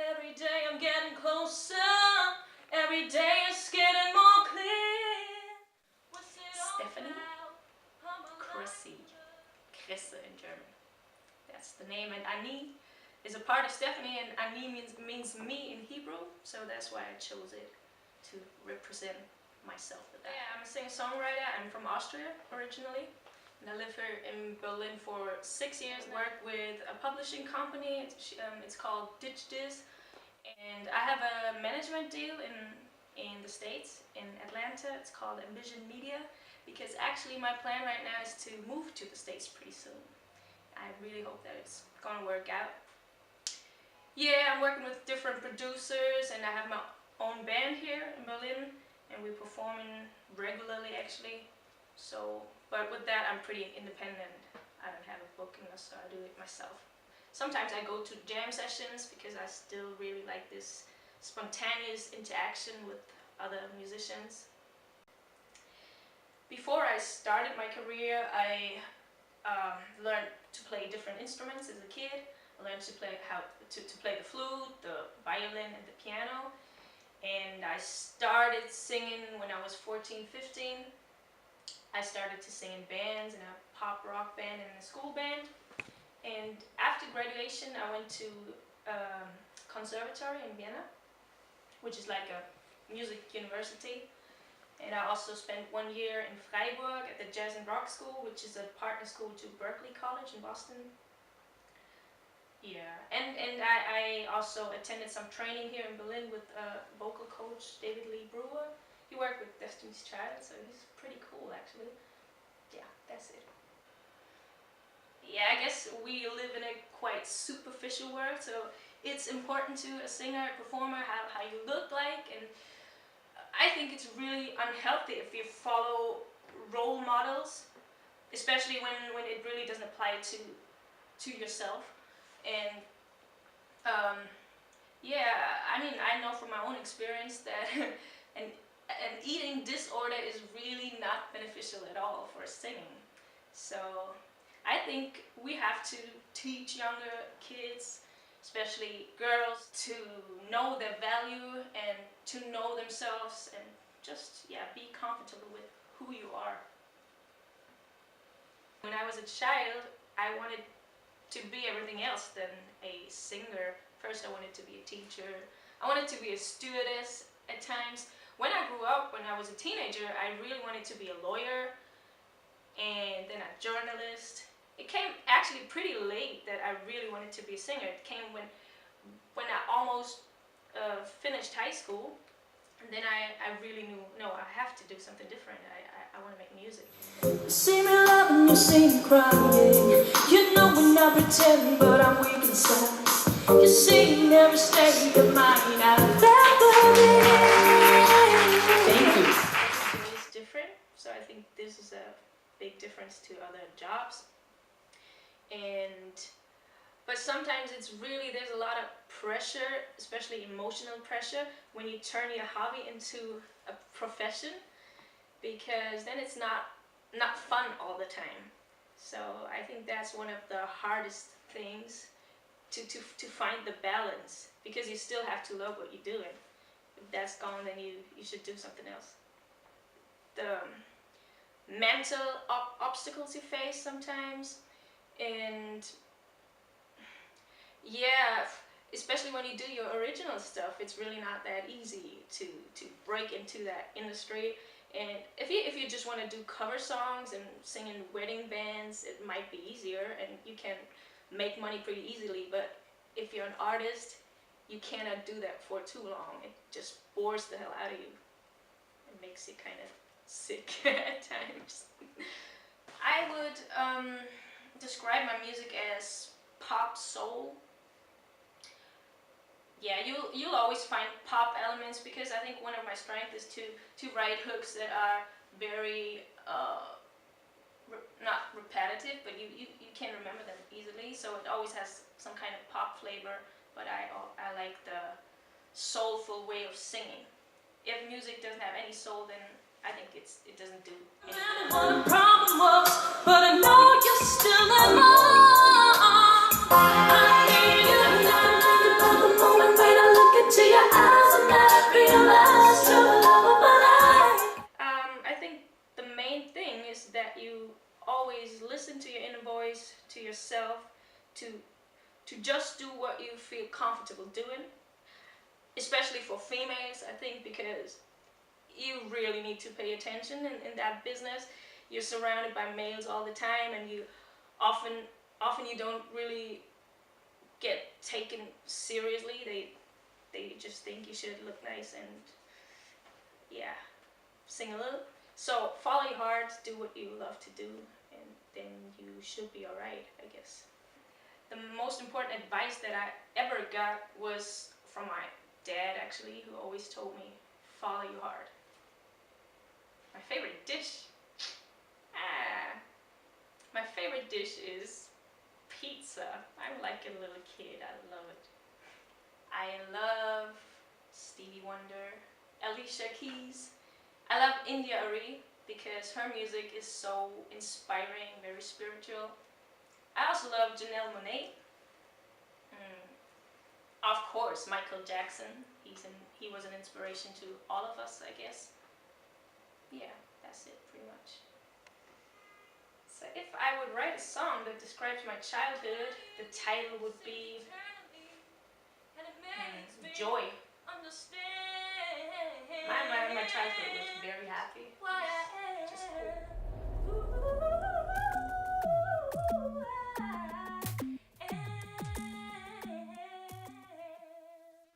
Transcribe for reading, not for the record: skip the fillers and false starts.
Every day I'm getting closer. Every day it's getting more clear. Stephanie Kresse. Kresse in German. That's the name, and Ani is a part of Stephanie, and Ani means me in Hebrew, so that's why I chose it to represent myself with that. Yeah, I'm a singer-songwriter. I'm from Austria originally, and I live here in Berlin for 6 years. I work with a publishing company. It's called Thinktraces, and I have a management deal in the States, in Atlanta. It's called Ambition Media, because actually my plan right now is to move to the States pretty soon. I really hope that it's gonna work out. Yeah, I'm working with different producers, and I have my own band here in Berlin, and we're performing regularly actually. So, but with that I'm pretty independent. I don't have a booking, so I do it myself. Sometimes I go to jam sessions because I still really like this spontaneous interaction with other musicians. Before I started my career, I learned to play different instruments as a kid. I learned to play to play the flute, the violin, and the piano. And I started singing when I was 14, 15. I started to sing in bands, in a pop rock band and in a school band. And after graduation, I went to conservatory in Vienna, which is like a music university. And I also spent 1 year in Freiburg at the Jazz and Rock School, which is a partner school to Berklee College in Boston. Yeah, and I also attended some training here in Berlin with vocal coach David Lee Brewer. He worked with Destiny's Child, so he's pretty cool actually. Yeah, that's it. Yeah, I guess we live in a quite superficial world, so it's important to a singer, a performer, how you look like, and I think it's really unhealthy if you follow role models, especially when it really doesn't apply to yourself. And yeah, I mean, I know from my own experience that an eating disorder is really not beneficial at all for singing. So I think we have to teach younger kids, especially girls, to know their value and to know themselves, and just, yeah, be comfortable with who you are. When I was a child, I wanted to be everything else than a singer. First I wanted to be a teacher. I wanted to be a stewardess at times. When I grew up, when I was a teenager, I really wanted to be a lawyer and then a journalist. It came actually pretty late that I really wanted to be a singer. It came when I almost finished high school, and then I really knew, no, I have to do something different. I want to make music. You see me loving, you see me crying. You know we're not pretending, but I'm weak inside. You see every state of mind I've ever been. Thank you. It is different, so I think this is a big difference to other jobs. But sometimes it's really, there's a lot of pressure, especially emotional pressure, when you turn your hobby into a profession, because then it's not fun all the time. So I think that's one of the hardest things to find the balance, because you still have to love what you're doing. If that's gone, then you should do something else. The mental obstacles you face sometimes, and yeah, especially when you do your original stuff, it's really not that easy to break into that industry. And if you just want to do cover songs and sing in wedding bands, it might be easier and you can make money pretty easily. But if you're an artist, you cannot do that for too long. It just bores the hell out of you. It makes you kind of sick at times. I would describe my music as pop soul. Yeah, you'll always find pop elements, because I think one of my strengths is to write hooks that are very not repetitive, but you can remember them easily. So it always has some kind of pop flavor, but I like the soulful way of singing. If music doesn't have any soul, then I think it doesn't do anything. What the problem was, but I know you're still in love. I need you now. Think about the moment when I always listen to your inner voice, to yourself, to just do what you feel comfortable doing. Especially for females, I think, because you really need to pay attention in that business. You're surrounded by males all the time, and you often you don't really get taken seriously. They just think you should look nice and, yeah, sing a little. So follow your heart, do what you love to do, and then you should be alright, I guess. The most important advice that I ever got was from my dad, actually, who always told me, follow your heart. My favorite dish? My favorite dish is pizza. I'm like a little kid, I love it. I love Stevie Wonder, Alicia Keys. I love India Arie because her music is so inspiring, very spiritual. I also love Janelle Monáe. Of course, Michael Jackson. He was an inspiration to all of us, I guess. Yeah, that's it, pretty much. So if I would write a song that describes my childhood, the title would be Joy. My childhood was very happy. Just cool.